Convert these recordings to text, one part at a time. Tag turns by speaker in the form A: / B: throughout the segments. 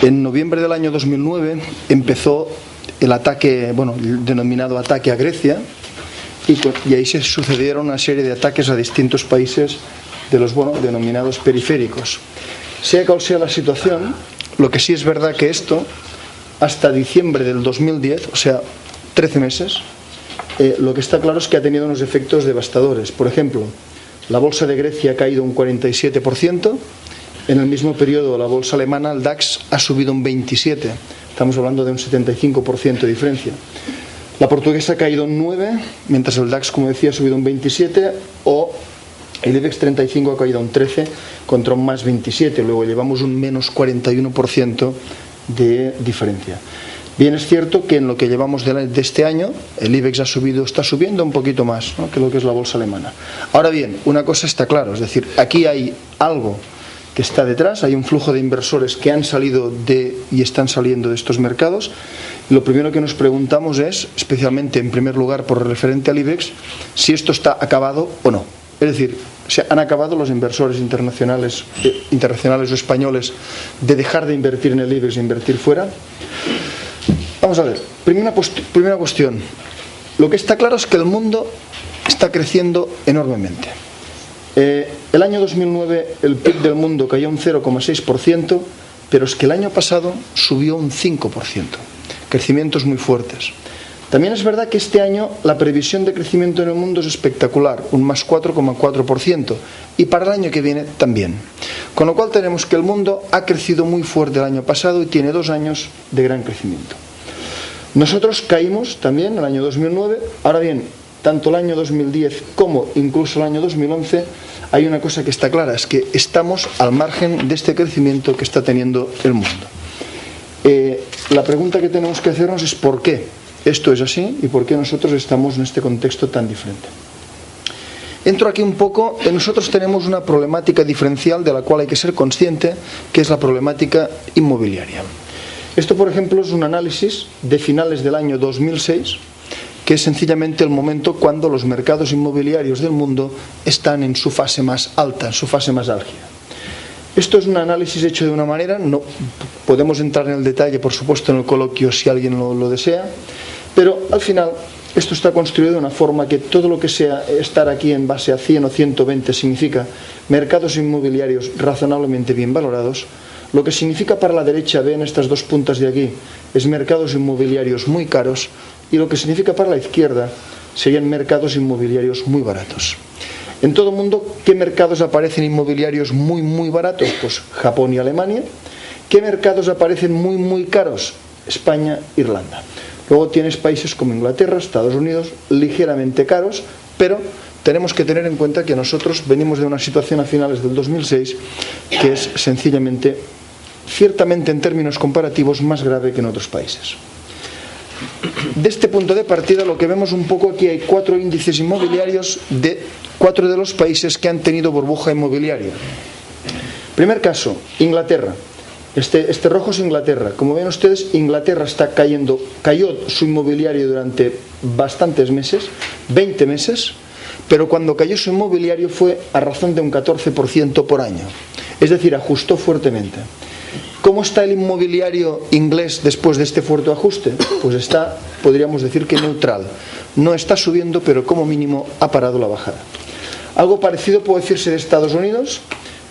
A: En noviembre del año 2009 empezó el ataque, bueno, el denominado ataque a Grecia, y ahí se sucedieron una serie de ataques a distintos países de los, bueno, denominados periféricos. Sea cual sea la situación, lo que sí es verdad que esto, hasta diciembre del 2010, o sea, 13 meses, lo que está claro es que ha tenido unos efectos devastadores. Por ejemplo, la bolsa de Grecia ha caído un 47%, en el mismo periodo la bolsa alemana, el DAX, ha subido un 27%, estamos hablando de un 75% de diferencia. La portuguesa ha caído un 9%, mientras el DAX, como decía, ha subido un 27%, o el IBEX 35 ha caído un 13% contra un más 27%, luego llevamos un menos 41% de diferencia. Bien, es cierto que en lo que llevamos de este año, el IBEX está subiendo un poquito más, ¿no?, que lo que es la bolsa alemana. Ahora bien, una cosa está clara, es decir, aquí hay algo que está detrás, hay un flujo de inversores que han salido y están saliendo de estos mercados. Lo primero que nos preguntamos es, especialmente en primer lugar por referente al IBEX, si esto está acabado o no. Es decir, ¿se han acabado los inversores internacionales o españoles de dejar de invertir en el IBEX e invertir fuera? Vamos a ver, primera cuestión. Lo que está claro es que el mundo está creciendo enormemente. El año 2009 el PIB del mundo cayó un 0,6%, pero es que el año pasado subió un 5%. Crecimientos muy fuertes. También es verdad que este año la previsión de crecimiento en el mundo es espectacular, un más 4,4%, y para el año que viene también. Con lo cual tenemos que el mundo ha crecido muy fuerte el año pasado y tiene 2 años de gran crecimiento. Nosotros caímos también el año 2009, ahora bien, tanto el año 2010 como incluso el año 2011, hay una cosa que está clara, es que estamos al margen de este crecimiento que está teniendo el mundo. La pregunta que tenemos que hacernos es ¿por qué esto es así y por qué nosotros estamos en este contexto tan diferente? Entro aquí un poco, nosotros tenemos una problemática diferencial de la cual hay que ser consciente, que es la problemática inmobiliaria. Esto, por ejemplo, es un análisis de finales del año 2006, que es sencillamente el momento cuando los mercados inmobiliarios del mundo están en su fase más alta, en su fase más álgida. Esto es un análisis hecho de una manera, no podemos entrar en el detalle, por supuesto, en el coloquio si alguien lo desea, pero al final esto está construido de una forma que todo lo que sea estar aquí en base a 100 o 120 significa mercados inmobiliarios razonablemente bien valorados. Lo que significa para la derecha, ven estas dos puntas de aquí, es mercados inmobiliarios muy caros, y lo que significa para la izquierda serían mercados inmobiliarios muy baratos. En todo el mundo, ¿qué mercados aparecen inmobiliarios muy muy baratos? Pues Japón y Alemania. ¿Qué mercados aparecen muy muy caros? España, Irlanda. Luego tienes países como Inglaterra, Estados Unidos, ligeramente caros, pero tenemos que tener en cuenta que nosotros venimos de una situación a finales del 2006 que es sencillamente, ciertamente en términos comparativos, más grave que en otros países. De este punto de partida, lo que vemos un poco aquí, hay 4 índices inmobiliarios de 4 de los países que han tenido burbuja inmobiliaria. Primer caso, Inglaterra. Este rojo es Inglaterra. Como ven ustedes, Inglaterra está cayendo, cayó su inmobiliario durante bastantes meses, 20 meses, pero cuando cayó su inmobiliario fue a razón de un 14% por año. Es decir, ajustó fuertemente. ¿Cómo está el inmobiliario inglés después de este fuerte ajuste? Pues está, podríamos decir que neutral. No está subiendo, pero como mínimo ha parado la bajada. Algo parecido puede decirse de Estados Unidos,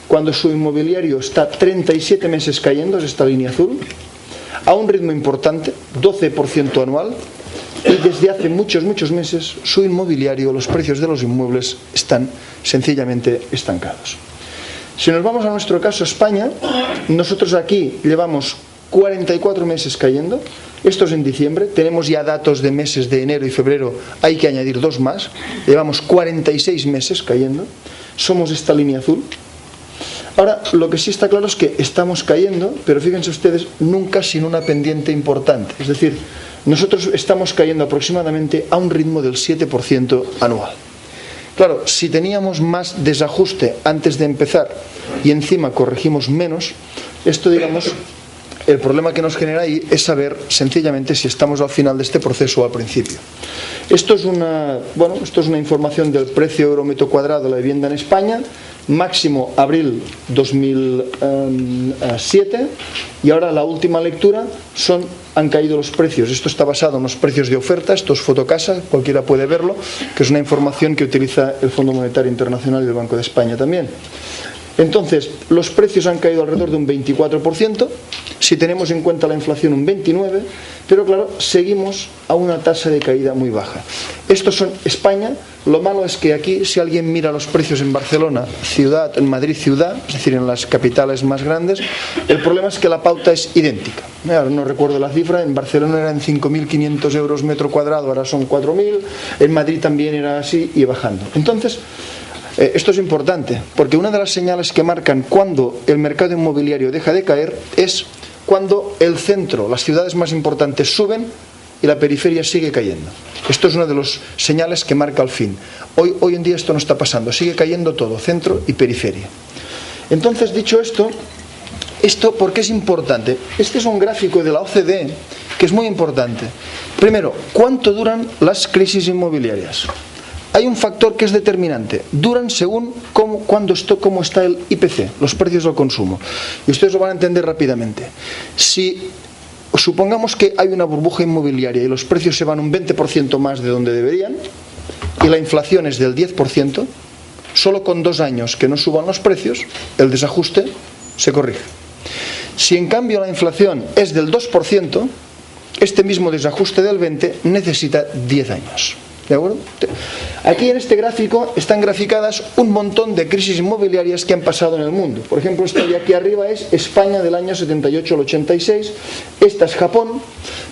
A: cuando su inmobiliario está 37 meses cayendo, es esta línea azul, a un ritmo importante, 12% anual, y desde hace muchos meses su inmobiliario, los precios de los inmuebles están sencillamente estancados. Si nos vamos a nuestro caso España, nosotros aquí llevamos 44 meses cayendo, esto es en diciembre, tenemos ya datos de meses de enero y febrero, hay que añadir 2 más, llevamos 46 meses cayendo, somos esta línea azul. Ahora, lo que sí está claro es que estamos cayendo, pero fíjense ustedes, nunca sin una pendiente importante, es decir, nosotros estamos cayendo aproximadamente a un ritmo del 7% anual. Claro, si teníamos más desajuste antes de empezar y encima corregimos menos, esto, digamos, el problema que nos genera ahí es saber sencillamente si estamos al final de este proceso o al principio. Esto es una información del precio euro metro cuadrado de la vivienda en España. máximo abril 2007, y ahora la última lectura han caído los precios. Esto está basado en los precios de oferta, esto es Fotocasa, cualquiera puede verlo, que es una información que utiliza el Fondo Monetario Internacional y el Banco de España también. Entonces, los precios han caído alrededor de un 24%, si tenemos en cuenta la inflación un 29%, pero claro, seguimos a una tasa de caída muy baja. Estos son España. Lo malo es que aquí, si alguien mira los precios en Barcelona, ciudad, en Madrid, ciudad, es decir, en las capitales más grandes, el problema es que la pauta es idéntica. Ahora no recuerdo la cifra, en Barcelona eran 5.500 euros metro cuadrado, ahora son 4.000, en Madrid también era así y bajando. Entonces, esto es importante, porque una de las señales que marcan cuando el mercado inmobiliario deja de caer es cuando el centro, las ciudades más importantes suben y la periferia sigue cayendo. Esto es una de las señales que marca el fin. Hoy en día esto no está pasando, sigue cayendo todo, centro y periferia. Entonces, dicho esto, ¿por qué es importante? Este es un gráfico de la OCDE que es muy importante. Primero, ¿cuánto duran las crisis inmobiliarias? Hay un factor que es determinante. Duran según cómo está el IPC, los precios al consumo. Y ustedes lo van a entender rápidamente. Si supongamos que hay una burbuja inmobiliaria y los precios se van un 20% más de donde deberían, y la inflación es del 10%, solo con 2 años que no suban los precios, el desajuste se corrige. Si en cambio la inflación es del 2%, este mismo desajuste del 20% necesita 10 años. ¿De acuerdo? Aquí en este gráfico están graficadas un montón de crisis inmobiliarias que han pasado en el mundo. Por ejemplo, esta de aquí arriba es España del año 78 al 86, esta es Japón,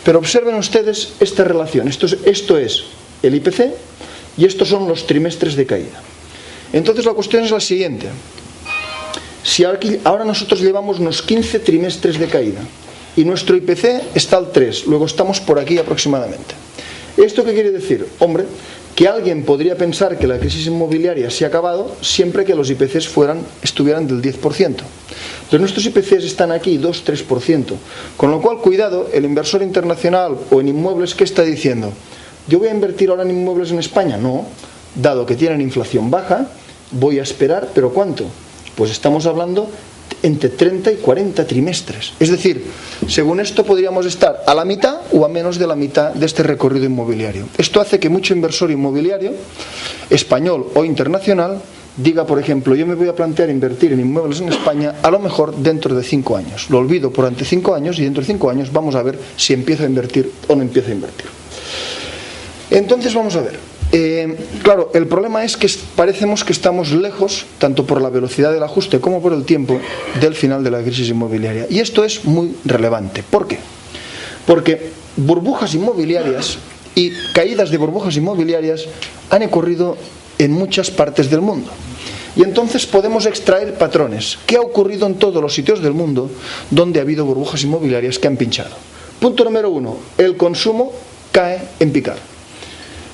A: pero observen ustedes esta relación. Esto es el IPC y estos son los trimestres de caída. Entonces la cuestión es la siguiente. Si ahora nosotros llevamos unos 15 trimestres de caída y nuestro IPC está al 3, luego estamos por aquí aproximadamente. ¿Esto qué quiere decir? Hombre, que alguien podría pensar que la crisis inmobiliaria se ha acabado siempre que los IPCs estuvieran del 10%. Pero nuestros IPCs están aquí 2-3%. Con lo cual, cuidado, el inversor internacional o en inmuebles, ¿qué está diciendo? ¿Yo voy a invertir ahora en inmuebles en España? No. Dado que tienen inflación baja, voy a esperar, ¿pero cuánto? Pues estamos hablando entre 30 y 40 trimestres. Es decir, según esto podríamos estar a la mitad o a menos de la mitad de este recorrido inmobiliario. Esto hace que mucho inversor inmobiliario, español o internacional, diga, por ejemplo, yo me voy a plantear invertir en inmuebles en España a lo mejor dentro de 5 años. Lo olvido durante 5 años y dentro de 5 años vamos a ver si empiezo a invertir o no empiezo a invertir. Entonces vamos a ver. Claro, el problema es que parecemos que estamos lejos, tanto por la velocidad del ajuste como por el tiempo, del final de la crisis inmobiliaria. Y esto es muy relevante. ¿Por qué? Porque burbujas inmobiliarias y caídas de burbujas inmobiliarias han ocurrido en muchas partes del mundo. Y entonces podemos extraer patrones. ¿Qué ha ocurrido en todos los sitios del mundo donde ha habido burbujas inmobiliarias que han pinchado? Punto número 1. El consumo cae en picado.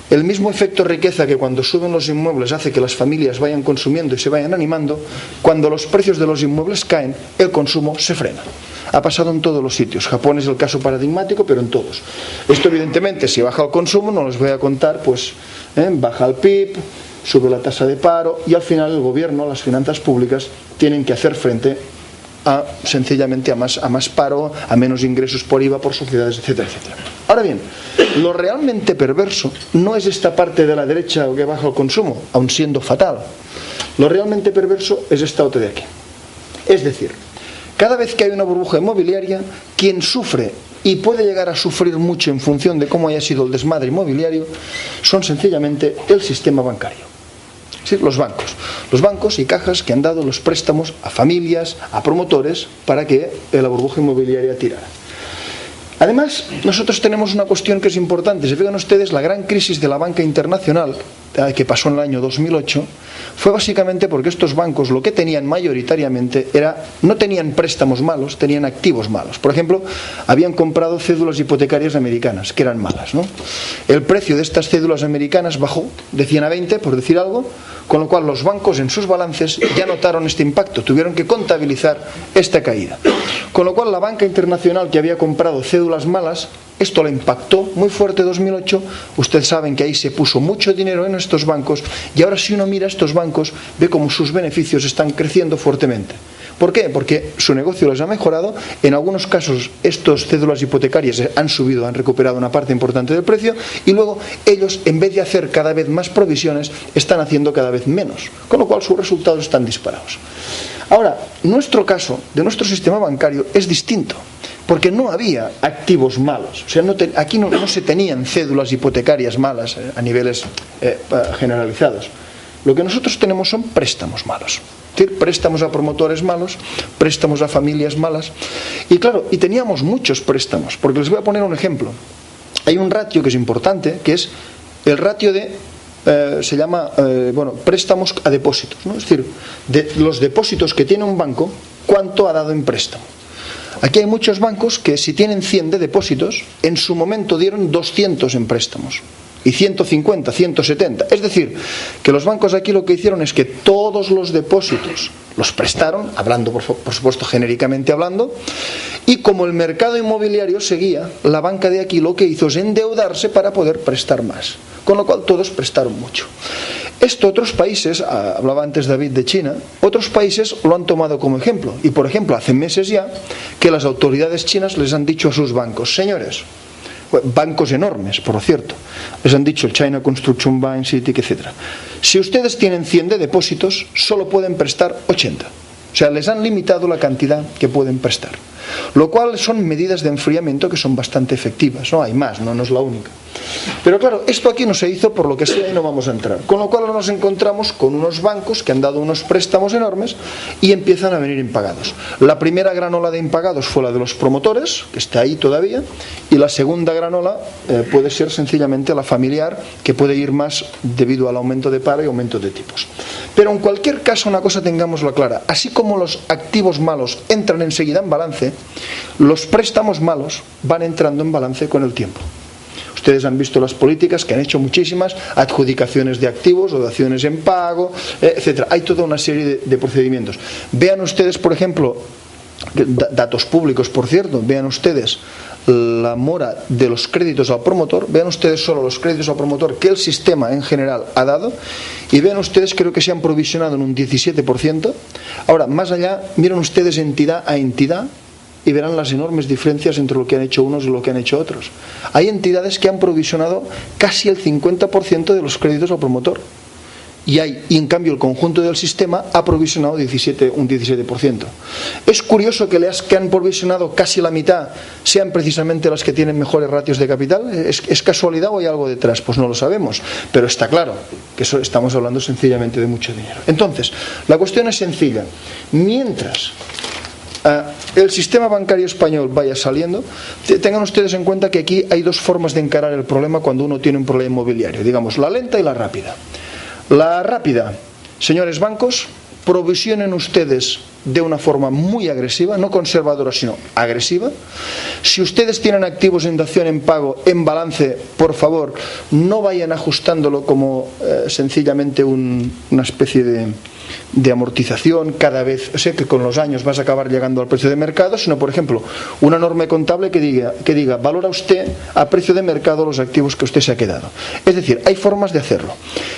A: El mismo efecto riqueza que cuando suben los inmuebles hace que las familias vayan consumiendo y se vayan animando, cuando los precios de los inmuebles caen, el consumo se frena. Ha pasado en todos los sitios. Japón es el caso paradigmático, pero en todos. Esto evidentemente, si baja el consumo, no les voy a contar, pues baja el PIB, sube la tasa de paro y al final el gobierno, las finanzas públicas, tienen que hacer frente sencillamente a más paro, a menos ingresos por IVA, por sociedades, etcétera, etcétera. Ahora bien, lo realmente perverso no es esta parte de la derecha que baja el consumo, aun siendo fatal. Lo realmente perverso es esta otra de aquí. Es decir, cada vez que hay una burbuja inmobiliaria, quien sufre y puede llegar a sufrir mucho en función de cómo haya sido el desmadre inmobiliario, son sencillamente el sistema bancario. Sí, los bancos y cajas que han dado los préstamos a familias, a promotores, para que la burbuja inmobiliaria tirara. Además, nosotros tenemos una cuestión que es importante. Si fijan ustedes, la gran crisis de la banca internacional, que pasó en el año 2008, fue básicamente porque estos bancos lo que tenían mayoritariamente no tenían préstamos malos, tenían activos malos. Por ejemplo, habían comprado cédulas hipotecarias americanas, que eran malas, ¿no? El precio de estas cédulas americanas bajó de 100 a 20, por decir algo, con lo cual los bancos en sus balances ya notaron este impacto, tuvieron que contabilizar esta caída. Con lo cual la banca internacional que había comprado cédulas malas Esto le impactó muy fuerte en 2008. Ustedes saben que ahí se puso mucho dinero en estos bancos y ahora si uno mira estos bancos ve como sus beneficios están creciendo fuertemente. ¿Por qué? Porque su negocio les ha mejorado. En algunos casos estos cédulas hipotecarias han subido, han recuperado una parte importante del precio y luego ellos, en vez de hacer cada vez más provisiones, están haciendo cada vez menos, con lo cual sus resultados están disparados. Ahora, nuestro caso de nuestro sistema bancario es distinto, porque no había activos malos. O sea, aquí no se tenían cédulas hipotecarias malas a niveles generalizados. Lo que nosotros tenemos son préstamos malos. Es decir, préstamos a promotores malos, préstamos a familias malas. Y claro, y teníamos muchos préstamos, porque les voy a poner un ejemplo. Hay un ratio que es importante, que es el ratio de, se llama, préstamos a depósitos, ¿no? Es decir, de los depósitos que tiene un banco, ¿cuánto ha dado en préstamo? Aquí hay muchos bancos que si tienen 100 de depósitos, en su momento dieron 200 en préstamos. Y 150, 170. Es decir, que los bancos aquí lo que hicieron es que todos los depósitos los prestaron, hablando por supuesto genéricamente hablando, y como el mercado inmobiliario seguía, la banca de aquí lo que hizo es endeudarse para poder prestar más. Con lo cual todos prestaron mucho. Esto otros países, hablaba antes David de China, otros países lo han tomado como ejemplo. Y por ejemplo, hace meses ya que las autoridades chinas les han dicho a sus bancos: señores, bancos enormes, por cierto, les han dicho el China Construction Bank, Citibank, etc. Si ustedes tienen 100 de depósitos, solo pueden prestar 80. O sea, les han limitado la cantidad que pueden prestar. Lo cual son medidas de enfriamiento que son bastante efectivas. No hay más, no es la única. Pero claro, esto aquí no se hizo por lo que sea y no vamos a entrar. Con lo cual nos encontramos con unos bancos que han dado unos préstamos enormes y empiezan a venir impagados. La primera gran ola de impagados fue la de los promotores, que está ahí todavía, y la segunda gran ola puede ser sencillamente la familiar, que puede ir más debido al aumento de paro y aumento de tipos. Pero en cualquier caso, una cosa tengámosla clara: así como los activos malos entran enseguida en balance, los préstamos malos van entrando en balance con el tiempo. Ustedes han visto las políticas que han hecho muchísimas, adjudicaciones de activos o daciones en pago, etc. Hay toda una serie de procedimientos. Vean ustedes, por ejemplo, datos públicos, por cierto, vean ustedes la mora de los créditos al promotor, vean ustedes solo los créditos al promotor que el sistema en general ha dado, y vean ustedes, creo que se han provisionado en un 17%. Ahora, más allá, miren ustedes entidad a entidad y verán las enormes diferencias entre lo que han hecho unos y lo que han hecho otros. Hay entidades que han provisionado casi el 50% de los créditos al promotor. Y en cambio el conjunto del sistema ha provisionado un 17%. Es curioso que las que han provisionado casi la mitad sean precisamente las que tienen mejores ratios de capital. ¿Es casualidad o hay algo detrás? Pues no lo sabemos, pero está claro que estamos hablando sencillamente de mucho dinero. Entonces, la cuestión es sencilla. Mientras el sistema bancario español vaya saliendo, tengan ustedes en cuenta que aquí hay dos formas de encarar el problema cuando uno tiene un problema inmobiliario, digamos, la lenta y la rápida. La rápida: señores bancos, provisionen ustedes de una forma muy agresiva, no conservadora sino agresiva. Si ustedes tienen activos en dación en pago en balance, por favor no vayan ajustándolo como sencillamente una especie de amortización cada vez, o sea que con los años vas a acabar llegando al precio de mercado, sino por ejemplo una norma contable que diga valora usted a precio de mercado los activos que usted se ha quedado. Es decir, hay formas de hacerlo,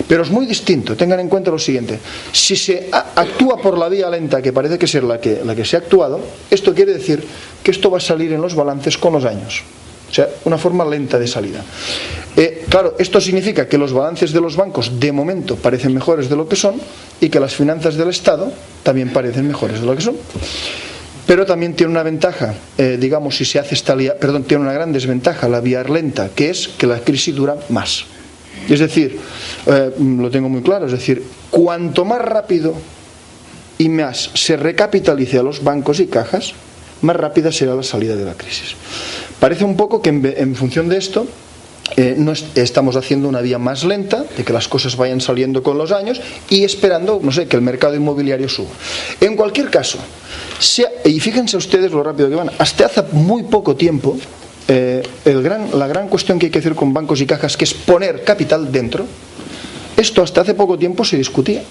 A: pero es muy distinto. Tengan en cuenta lo siguiente: si se actúa por la vía lenta, que parece que ser la que se ha actuado, esto quiere decir que esto va a salir en los balances con los años. O sea, una forma lenta de salida. Claro, esto significa que los balances de los bancos de momento parecen mejores de lo que son y que las finanzas del Estado también parecen mejores de lo que son. Pero también tiene una ventaja, digamos, si se hace tiene una gran desventaja la vía lenta, que es que la crisis dura más. Es decir, lo tengo muy claro, es decir, cuanto más rápido y más se recapitalice a los bancos y cajas, más rápida será la salida de la crisis. Parece un poco que en función de esto no estamos haciendo una vía más lenta, de que las cosas vayan saliendo con los años y esperando, no sé, que el mercado inmobiliario suba. En cualquier caso, y fíjense ustedes lo rápido que van, hasta hace muy poco tiempo, la gran cuestión que hay que hacer con bancos y cajas, que es poner capital dentro, esto hasta hace poco tiempo se discutía.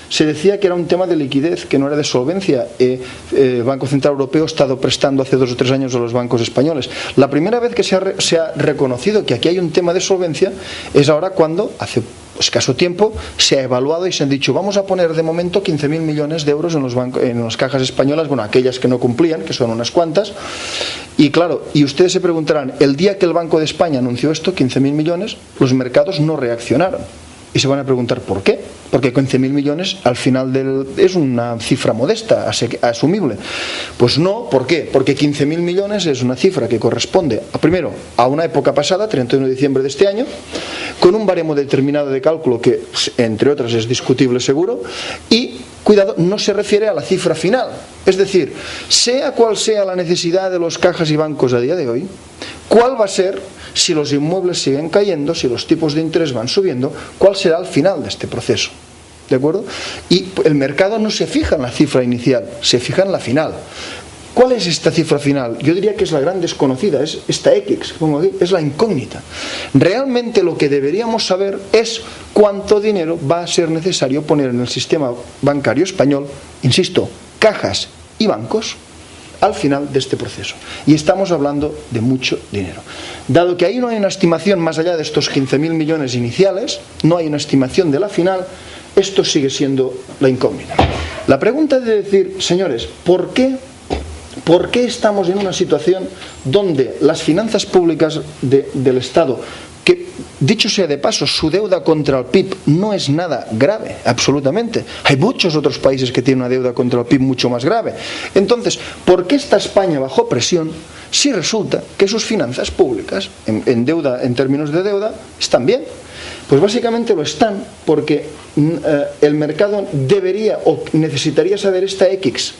A: se decía que era un tema de liquidez, que no era de solvencia. El Banco Central Europeo ha estado prestando hace 2 o 3 años a los bancos españoles. La primera vez que se ha reconocido que aquí hay un tema de solvencia es ahora cuando, hace escaso tiempo, se ha evaluado y se han dicho vamos a poner de momento 15.000 millones de euros en las cajas españolas, bueno, aquellas que no cumplían, que son unas cuantas. Y claro, y ustedes se preguntarán, el día que el Banco de España anunció esto, 15.000 millones, los mercados no reaccionaron. Y se van a preguntar ¿por qué? Porque 15.000 millones al final es una cifra modesta, asumible. Pues no, ¿por qué? Porque 15.000 millones es una cifra que corresponde, primero, a una época pasada, 31 de diciembre de este año, con un baremo determinado de cálculo que, entre otras, es discutible seguro, y, cuidado, no se refiere a la cifra final. Es decir, sea cual sea la necesidad de los cajas y bancos a día de hoy, ¿cuál va a ser, si los inmuebles siguen cayendo, si los tipos de interés van subiendo, cuál será el final de este proceso? ¿De acuerdo? Y el mercado no se fija en la cifra inicial, se fija en la final. ¿Cuál es esta cifra final? Yo diría que es la gran desconocida, es esta X, como aquí, es la incógnita. Realmente lo que deberíamos saber es cuánto dinero va a ser necesario poner en el sistema bancario español, insisto, cajas y bancos, al final de este proceso. Y estamos hablando de mucho dinero. Dado que ahí no hay una estimación más allá de estos 15.000 millones iniciales, no hay una estimación de la final, esto sigue siendo la incógnita. La pregunta es de decir, señores, ¿por qué estamos en una situación donde las finanzas públicas del Estado, que dicho sea de paso, su deuda contra el PIB no es nada grave, absolutamente? Hay muchos otros países que tienen una deuda contra el PIB mucho más grave. Entonces, ¿por qué está España bajo presión si resulta que sus finanzas públicas, en deuda, en términos de deuda, están bien? Pues básicamente lo están porque el mercado debería o necesitaría saber esta X,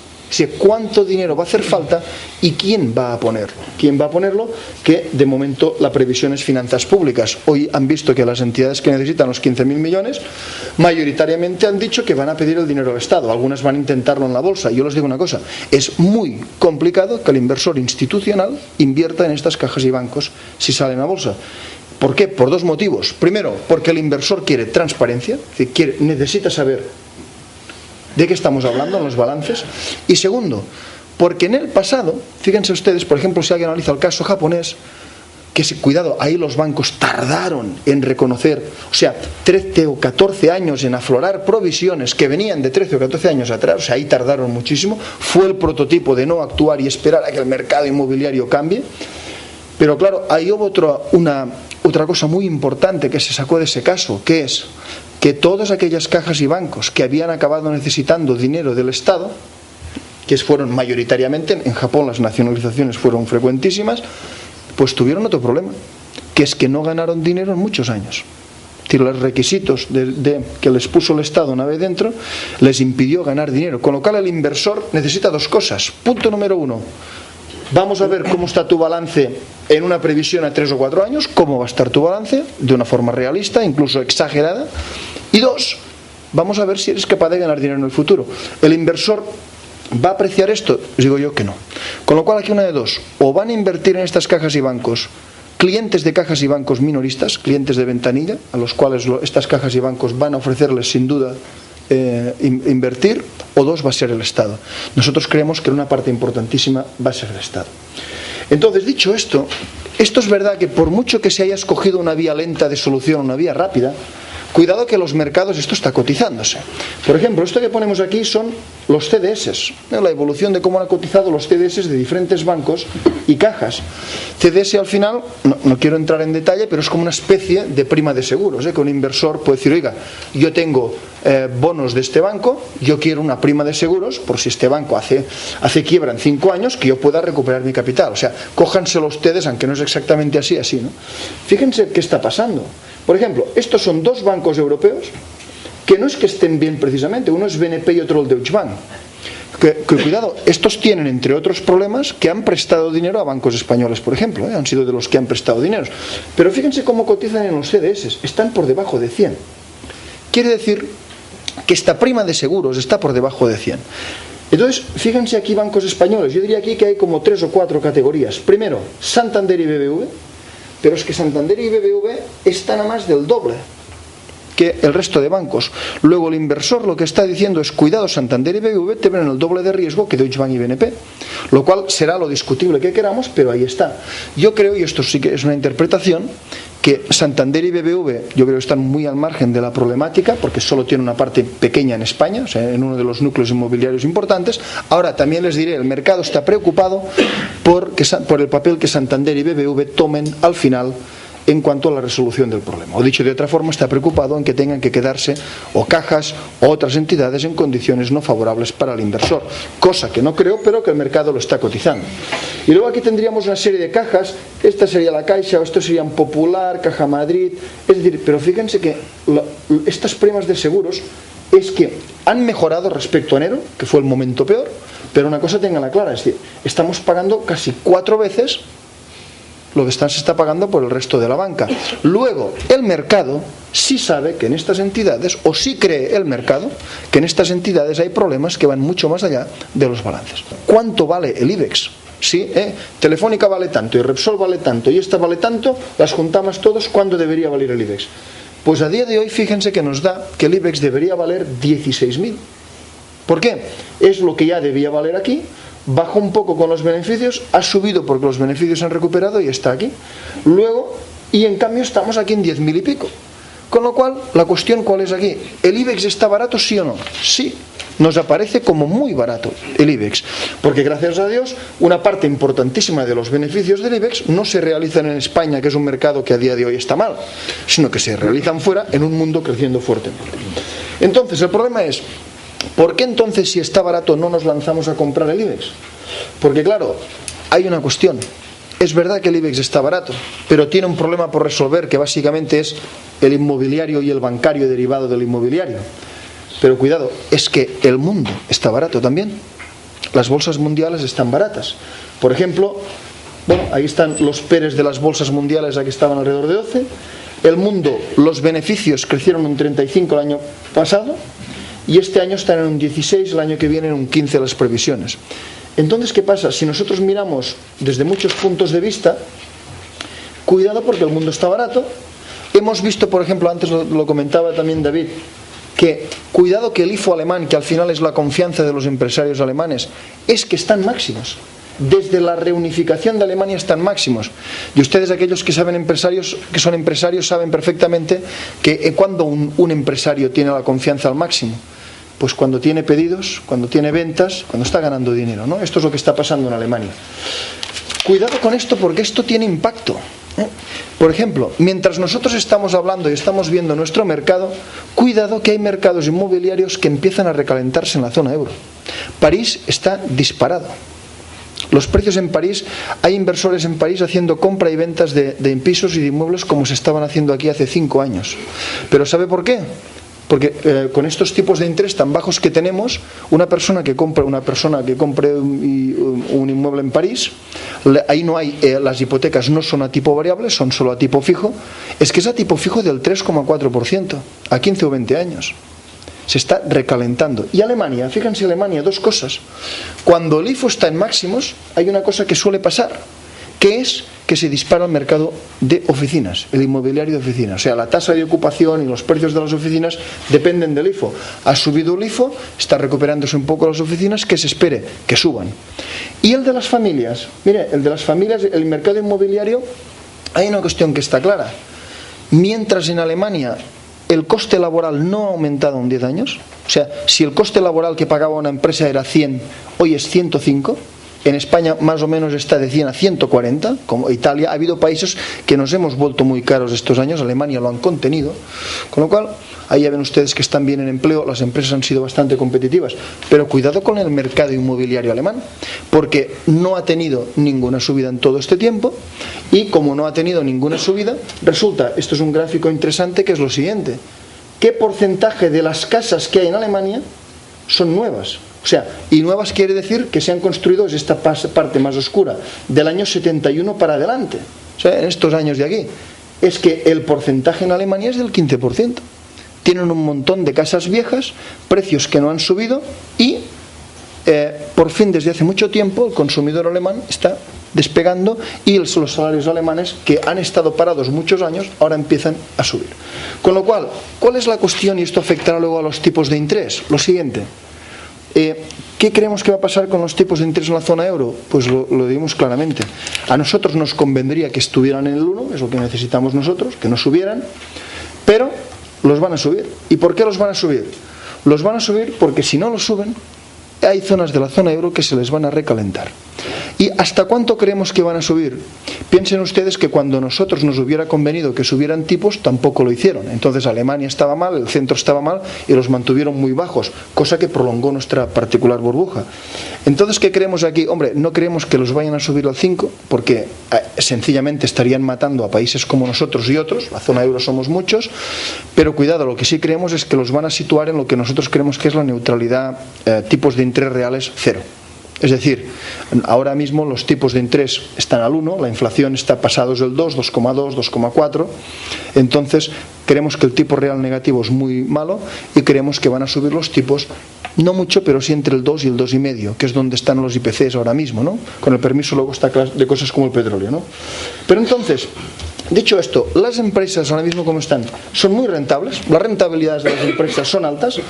A: cuánto dinero va a hacer falta y quién va a ponerlo. ¿Quién va a ponerlo? Que de momento la previsión es finanzas públicas. Hoy han visto que las entidades que necesitan los 15.000 millones mayoritariamente han dicho que van a pedir el dinero al Estado. Algunas van a intentarlo en la bolsa. Yo les digo una cosa, es muy complicado que el inversor institucional invierta en estas cajas y bancos si salen a bolsa. ¿Por qué? Por 2 motivos. Primero, porque el inversor quiere transparencia, es decir, necesita saber de qué estamos hablando en los balances. Y segundo, porque en el pasado, fíjense ustedes, por ejemplo, si alguien analiza el caso japonés, que cuidado, ahí los bancos tardaron en reconocer, o sea, 13 o 14 años en aflorar provisiones que venían de 13 o 14 años atrás, o sea, ahí tardaron muchísimo, fue el prototipo de no actuar y esperar a que el mercado inmobiliario cambie. Pero claro, ahí hubo otra cosa muy importante que se sacó de ese caso, que es que todas aquellas cajas y bancos que habían acabado necesitando dinero del Estado, que fueron mayoritariamente, en Japón las nacionalizaciones fueron frecuentísimas, pues tuvieron otro problema, que es que no ganaron dinero en muchos años. Es decir, los requisitos que les puso el Estado una vez dentro les impidió ganar dinero, con lo cual el inversor necesita 2 cosas. Punto número 1, vamos a ver cómo está tu balance en una previsión a 3 o 4 años, cómo va a estar tu balance, de una forma realista, incluso exagerada. Y 2, vamos a ver si eres capaz de ganar dinero en el futuro. ¿El inversor va a apreciar esto? Os digo yo que no. Con lo cual aquí una de 2, o van a invertir en estas cajas y bancos clientes de cajas y bancos minoristas, clientes de ventanilla, a los cuales estas cajas y bancos van a ofrecerles sin duda invertir, o 2, va a ser el Estado. Nosotros creemos que una parte importantísima va a ser el Estado. Entonces, dicho esto es verdad que por mucho que se haya escogido una vía lenta de solución, una vía rápida, cuidado que los mercados esto está cotizándose. Por ejemplo, esto que ponemos aquí son los CDS, la evolución de cómo han cotizado los CDS de diferentes bancos y cajas. CDS al final, no quiero entrar en detalle, pero es como una especie de prima de seguros, que un inversor puede decir, oiga, yo tengo bonos de este banco, yo quiero una prima de seguros por si este banco hace quiebra en 5 años, que yo pueda recuperar mi capital. O sea, cójanselo ustedes, aunque no es exactamente así, ¿no? Fíjense qué está pasando. Por ejemplo, estos son 2 bancos europeos que no es que estén bien precisamente, uno es BNP y otro el Deutsche Bank. Que cuidado, estos tienen entre otros problemas que han prestado dinero a bancos españoles, por ejemplo, han sido de los que han prestado dinero. Pero fíjense cómo cotizan en los CDS, están por debajo de 100. Quiere decir que esta prima de seguros está por debajo de 100. Entonces, fíjense aquí bancos españoles, yo diría aquí que hay como 3 o 4 categorías. Primero, Santander y BBV, pero es que Santander y BBV están a más del doble. que el resto de bancos. Luego el inversor lo que está diciendo es: cuidado, Santander y BBV tienen el doble de riesgo que Deutsche Bank y BNP, lo cual será lo discutible que queramos, pero ahí está. Yo creo, y esto sí que es una interpretación, que Santander y BBV yo creo que están muy al margen de la problemática, porque solo tiene una parte pequeña en España, o sea, en uno de los núcleos inmobiliarios importantes. Ahora también les diré, el mercado está preocupado por el papel que Santander y BBV tomen al final en cuanto a la resolución del problema. O dicho de otra forma, está preocupado en que tengan que quedarse o cajas o otras entidades en condiciones no favorables para el inversor, cosa que no creo, pero que el mercado lo está cotizando. Y luego aquí tendríamos una serie de cajas. Esta sería la Caixa, o esto serían Popular, Caja Madrid. Es decir, pero fíjense que estas primas de seguros es que han mejorado respecto a enero, que fue el momento peor, pero una cosa tenganla clara, es decir, estamos pagando casi 4 veces lo que se está pagando por el resto de la banca. Luego, el mercado sí sabe que en estas entidades, o sí cree el mercado, que en estas entidades hay problemas que van mucho más allá de los balances. ¿Cuánto vale el IBEX? Sí, Telefónica vale tanto, y Repsol vale tanto, y esta vale tanto, las juntamos todos, ¿cuánto debería valer el IBEX? Pues a día de hoy, fíjense que nos da que el IBEX debería valer 16.000. ¿Por qué? Es lo que ya debía valer aquí. Bajó un poco con los beneficios, ha subido porque los beneficios han recuperado y está aquí. Luego, y en cambio estamos aquí en 10.000 y pico. Con lo cual, la cuestión ¿cuál es aquí? ¿El IBEX está barato, sí o no? Sí, nos aparece como muy barato el IBEX, porque gracias a Dios una parte importantísima de los beneficios del IBEX no se realizan en España, que es un mercado que a día de hoy está mal, sino que se realizan fuera, en un mundo creciendo fuertemente. Entonces, el problema es: ¿por qué entonces, si está barato, no nos lanzamos a comprar el IBEX? Porque claro, hay una cuestión. Es verdad que el IBEX está barato, pero tiene un problema por resolver, que básicamente es el inmobiliario y el bancario derivado del inmobiliario. Pero cuidado, es que el mundo está barato también. Las bolsas mundiales están baratas. Por ejemplo, bueno, ahí están los PERs de las bolsas mundiales, aquí estaban alrededor de 12. El mundo, los beneficios crecieron un 35 el año pasado, y este año están en un 16, el año que viene en un 15 las previsiones. Entonces, ¿qué pasa? Si nosotros miramos desde muchos puntos de vista, cuidado, porque el mundo está barato. Hemos visto, por ejemplo, antes lo comentaba también David, que cuidado que el IFO alemán, que al final es la confianza de los empresarios alemanes, es que están máximos. Desde la reunificación de Alemania están máximos. Y ustedes, aquellos que son empresarios, saben perfectamente que cuando un empresario tiene la confianza al máximo, pues cuando tiene pedidos, cuando tiene ventas, cuando está ganando dinero, ¿no? Esto es lo que está pasando en Alemania. Cuidado con esto, porque esto tiene impacto. Por ejemplo, mientras nosotros estamos hablando y estamos viendo nuestro mercado, cuidado que hay mercados inmobiliarios que empiezan a recalentarse en la zona euro. París está disparado. Los precios en París, hay inversores en París haciendo compra y ventas de pisos y de inmuebles como se estaban haciendo aquí hace 5 años. ¿Pero sabe por qué? Porque con estos tipos de interés tan bajos que tenemos, una persona que compre un inmueble en París, ahí no hay, las hipotecas no son a tipo variable, son solo a tipo fijo, es que es a tipo fijo del 3,4% a 15 o 20 años. Se está recalentando. Y Alemania, fíjense, Alemania, dos cosas. Cuando el IFO está en máximos, hay una cosa que suele pasar, que es que se dispara el mercado de oficinas, el inmobiliario de oficinas. O sea, la tasa de ocupación y los precios de las oficinas dependen del IFO. Ha subido el IFO, está recuperándose un poco las oficinas, que se espere que suban. Y el de las familias, mire, el de las familias, el mercado inmobiliario, hay una cuestión que está clara. Mientras en Alemania el coste laboral no ha aumentado en 10 años, o sea, si el coste laboral que pagaba una empresa era 100, hoy es 105, en España más o menos está de 100 a 140, como Italia. Ha habido países que nos hemos vuelto muy caros estos años, Alemania lo han contenido, con lo cual, ahí ya ven ustedes que están bien en empleo, las empresas han sido bastante competitivas, pero cuidado con el mercado inmobiliario alemán, porque no ha tenido ninguna subida en todo este tiempo, y como no ha tenido ninguna subida, resulta, esto es un gráfico interesante, que es lo siguiente: ¿qué porcentaje de las casas que hay en Alemania son nuevas? O sea, y nuevas quiere decir que se han construido, es esta parte más oscura, del año 71 para adelante. O sea, en estos años de aquí. Es que el porcentaje en Alemania es del 15%. Tienen un montón de casas viejas, precios que no han subido y, por fin, desde hace mucho tiempo, el consumidor alemán está despegando y los salarios alemanes, que han estado parados muchos años, ahora empiezan a subir. Con lo cual, ¿cuál es la cuestión? Y esto afectará luego a los tipos de interés. Lo siguiente, ¿qué creemos que va a pasar con los tipos de interés en la zona euro? Pues lo dimos claramente. A nosotros nos convendría que estuvieran en el 1, es lo que necesitamos nosotros, que no subieran, pero los van a subir. ¿Y por qué los van a subir? Los van a subir porque si no los suben, hay zonas de la zona euro que se les van a recalentar. ¿Y hasta cuánto creemos que van a subir? Piensen ustedes que cuando nosotros nos hubiera convenido que subieran tipos, tampoco lo hicieron. Entonces Alemania estaba mal, el centro estaba mal y los mantuvieron muy bajos, cosa que prolongó nuestra particular burbuja. Entonces, ¿qué creemos aquí? Hombre, no creemos que los vayan a subir al 5, porque sencillamente estarían matando a países como nosotros y otros. La zona euro somos muchos, pero cuidado, lo que sí creemos es que los van a situar en lo que nosotros creemos que es la neutralidad, tipos de interés reales 0. Es decir, ahora mismo los tipos de interés están al 1, la inflación está pasados del 2, 2,2, 2,4, entonces creemos que el tipo real negativo es muy malo y creemos que van a subir los tipos, no mucho, pero sí entre el 2 y el 2,5, que es donde están los IPCs ahora mismo, ¿no? Con el permiso luego está de cosas como el petróleo, ¿no? Pero entonces, dicho esto, las empresas ahora mismo como están son muy rentables, las rentabilidades de las empresas son altas,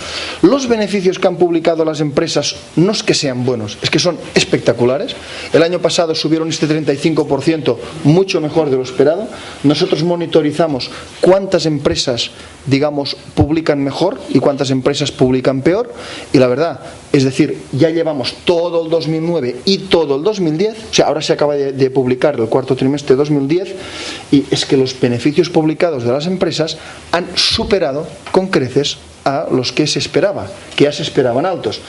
A: los beneficios que han publicado las empresas no es que sean buenos, es que son espectaculares. El año pasado subieron este 35%, mucho mejor de lo esperado. Nosotros monitorizamos cuántas empresas, digamos, publican mejor y cuántas empresas publican peor, y la verdad, es decir, ya llevamos todo el 2009 y todo el 2010, o sea, ahora se acaba de publicar el cuarto trimestre de 2010, y es que los beneficios publicados de las empresas han superado con creces a los que se esperaba, que ya se esperaban altos.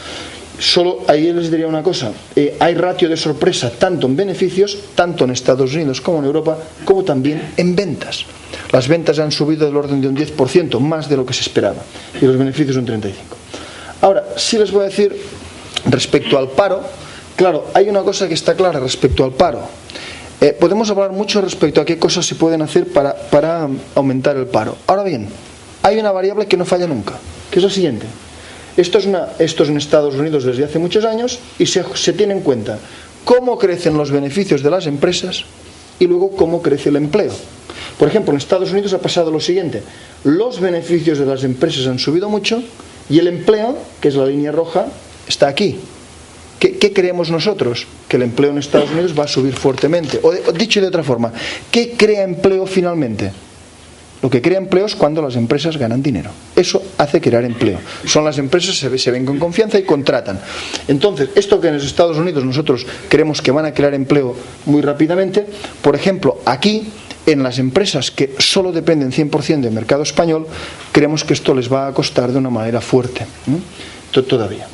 A: Solo ahí les diría una cosa, hay ratio de sorpresa tanto en beneficios, tanto en Estados Unidos como en Europa, como también en ventas. Las ventas han subido del orden de un 10%, más de lo que se esperaba, y los beneficios un 35%. Ahora, sí les voy a decir respecto al paro, claro, hay una cosa que está clara respecto al paro. Podemos hablar mucho respecto a qué cosas se pueden hacer para aumentar el paro. Ahora bien, hay una variable que no falla nunca, que es la siguiente. Esto es en Estados Unidos desde hace muchos años y se tiene en cuenta cómo crecen los beneficios de las empresas y luego cómo crece el empleo. Por ejemplo, en Estados Unidos ha pasado lo siguiente. Los beneficios de las empresas han subido mucho y el empleo, que es la línea roja, está aquí. ¿Qué creemos nosotros? Que el empleo en Estados Unidos va a subir fuertemente. O dicho de otra forma, ¿qué crea empleo finalmente? Lo que crea empleo es cuando las empresas ganan dinero. Eso hace crear empleo. Son las empresas que se ven con confianza y contratan. Entonces, esto que en los Estados Unidos nosotros creemos que van a crear empleo muy rápidamente, por ejemplo, aquí, en las empresas que solo dependen 100% del mercado español, creemos que esto les va a costar de una manera fuerte, todavía.